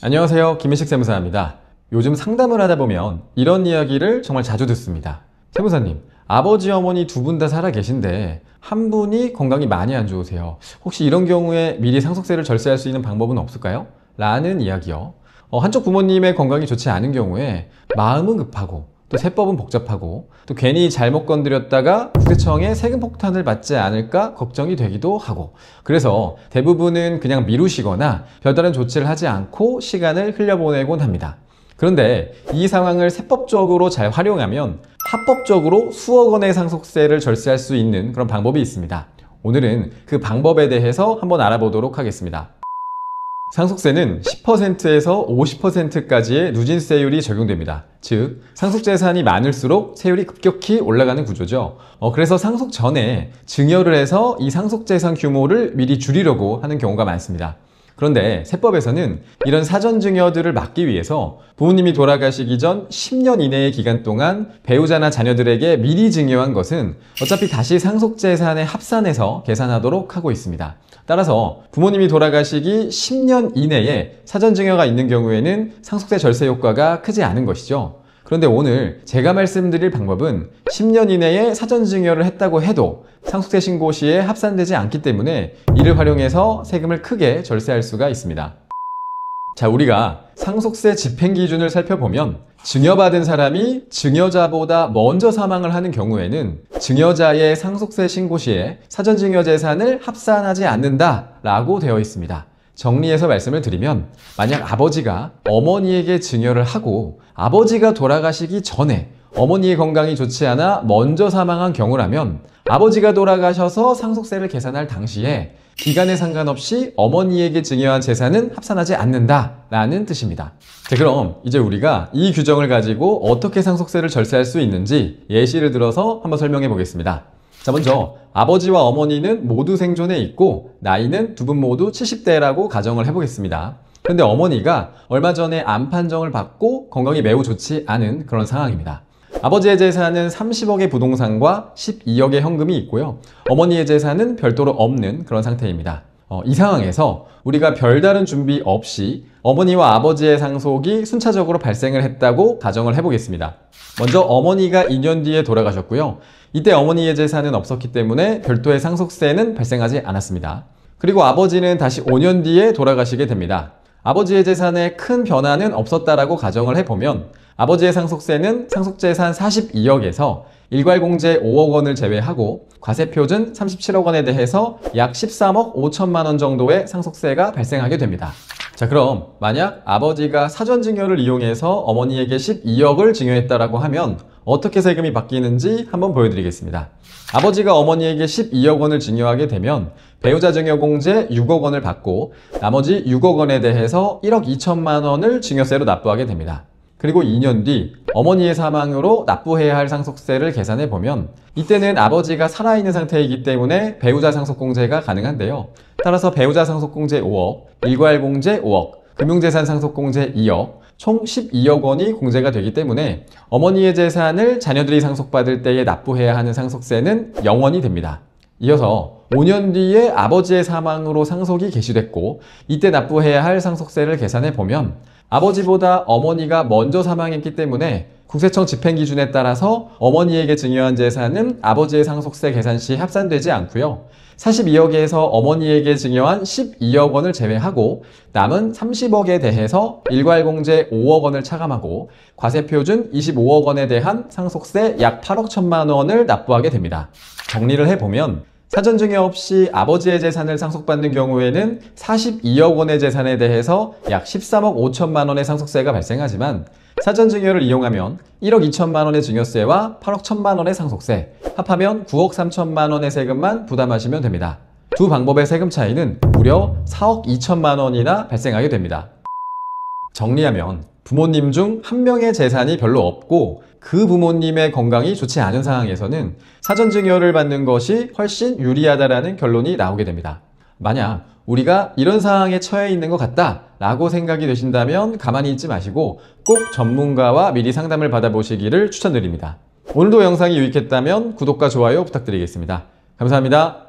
안녕하세요, 김민식 세무사입니다. 요즘 상담을 하다 보면 이런 이야기를 정말 자주 듣습니다. 세무사님, 아버지 어머니 두 분 다 살아 계신데 한 분이 건강이 많이 안 좋으세요. 혹시 이런 경우에 미리 상속세를 절세할 수 있는 방법은 없을까요? 라는 이야기요. 한쪽 부모님의 건강이 좋지 않은 경우에 마음은 급하고 또 세법은 복잡하고 또 괜히 잘못 건드렸다가 국세청에 세금 폭탄을 받지 않을까 걱정이 되기도 하고, 그래서 대부분은 그냥 미루시거나 별다른 조치를 하지 않고 시간을 흘려보내곤 합니다. 그런데 이 상황을 세법적으로 잘 활용하면 합법적으로 수억 원의 상속세를 절세할 수 있는 그런 방법이 있습니다. 오늘은 그 방법에 대해서 한번 알아보도록 하겠습니다. 상속세는 10%에서 50%까지의 누진세율이 적용됩니다. 즉, 상속재산이 많을수록 세율이 급격히 올라가는 구조죠. 그래서 상속 전에 증여를 해서 이 상속재산 규모를 미리 줄이려고 하는 경우가 많습니다. 그런데 세법에서는 이런 사전 증여들을 막기 위해서 부모님이 돌아가시기 전 10년 이내의 기간 동안 배우자나 자녀들에게 미리 증여한 것은 어차피 다시 상속재산에 합산해서 계산하도록 하고 있습니다. 따라서 부모님이 돌아가시기 10년 이내에 사전 증여가 있는 경우에는 상속세 절세 효과가 크지 않은 것이죠. 그런데 오늘 제가 말씀드릴 방법은 10년 이내에 사전 증여를 했다고 해도 상속세 신고 시에 합산되지 않기 때문에 이를 활용해서 세금을 크게 절세할 수가 있습니다. 자, 우리가 상속세 집행 기준을 살펴보면 증여받은 사람이 증여자보다 먼저 사망을 하는 경우에는 증여자의 상속세 신고 시에 사전 증여 재산을 합산하지 않는다라고 되어 있습니다. 정리해서 말씀을 드리면, 만약 아버지가 어머니에게 증여를 하고 아버지가 돌아가시기 전에 어머니의 건강이 좋지 않아 먼저 사망한 경우라면 아버지가 돌아가셔서 상속세를 계산할 당시에 기간에 상관없이 어머니에게 증여한 재산은 합산하지 않는다라는 뜻입니다. 자, 그럼 이제 우리가 이 규정을 가지고 어떻게 상속세를 절세할 수 있는지 예시를 들어서 한번 설명해 보겠습니다. 자, 먼저 아버지와 어머니는 모두 생존해 있고 나이는 두 분 모두 70대라고 가정을 해보겠습니다. 그런데 어머니가 얼마 전에 암 판정을 받고 건강이 매우 좋지 않은 그런 상황입니다. 아버지의 재산은 30억의 부동산과 12억의 현금이 있고요. 어머니의 재산은 별도로 없는 그런 상태입니다. 이 상황에서 우리가 별다른 준비 없이 어머니와 아버지의 상속이 순차적으로 발생을 했다고 가정을 해보겠습니다. 먼저 어머니가 2년 뒤에 돌아가셨고요. 이때 어머니의 재산은 없었기 때문에 별도의 상속세는 발생하지 않았습니다. 그리고 아버지는 다시 5년 뒤에 돌아가시게 됩니다. 아버지의 재산에 큰 변화는 없었다라고 가정을 해보면 아버지의 상속세는 상속재산 42억에서 일괄공제 5억 원을 제외하고 과세표준 37억 원에 대해서 약 13억 5천만 원 정도의 상속세가 발생하게 됩니다. 자, 그럼 만약 아버지가 사전증여를 이용해서 어머니에게 12억을 증여했다라고 하면 어떻게 세금이 바뀌는지 한번 보여드리겠습니다. 아버지가 어머니에게 12억 원을 증여하게 되면 배우자 증여공제 6억 원을 받고 나머지 6억 원에 대해서 1억 2천만 원을 증여세로 납부하게 됩니다. 그리고 2년 뒤 어머니의 사망으로 납부해야 할 상속세를 계산해 보면 이때는 아버지가 살아있는 상태이기 때문에 배우자 상속공제가 가능한데요. 따라서 배우자 상속공제 5억, 일괄공제 5억, 금융재산 상속공제 2억, 총 12억 원이 공제가 되기 때문에 어머니의 재산을 자녀들이 상속받을 때에 납부해야 하는 상속세는 0원이 됩니다. 이어서 5년 뒤에 아버지의 사망으로 상속이 개시됐고 이때 납부해야 할 상속세를 계산해 보면 아버지보다 어머니가 먼저 사망했기 때문에 국세청 집행기준에 따라서 어머니에게 증여한 재산은 아버지의 상속세 계산 시 합산되지 않고요. 42억에서 어머니에게 증여한 12억 원을 제외하고 남은 30억에 대해서 일괄공제 5억 원을 차감하고 과세표준 25억 원에 대한 상속세 약 8억 1천만 원을 납부하게 됩니다. 정리를 해보면 사전증여 없이 아버지의 재산을 상속받는 경우에는 42억 원의 재산에 대해서 약 13억 5천만 원의 상속세가 발생하지만 사전증여를 이용하면 1억 2천만 원의 증여세와 8억 1천만 원의 상속세, 합하면 9억 3천만 원의 세금만 부담하시면 됩니다. 두 방법의 세금 차이는 무려 4억 2천만 원이나 발생하게 됩니다. 정리하면 부모님 중 한 명의 재산이 별로 없고 그 부모님의 건강이 좋지 않은 상황에서는 사전증여를 받는 것이 훨씬 유리하다라는 결론이 나오게 됩니다. 만약 우리가 이런 상황에 처해 있는 것 같다 라고 생각이 되신다면 가만히 있지 마시고 꼭 전문가와 미리 상담을 받아보시기를 추천드립니다. 오늘도 영상이 유익했다면 구독과 좋아요 부탁드리겠습니다. 감사합니다.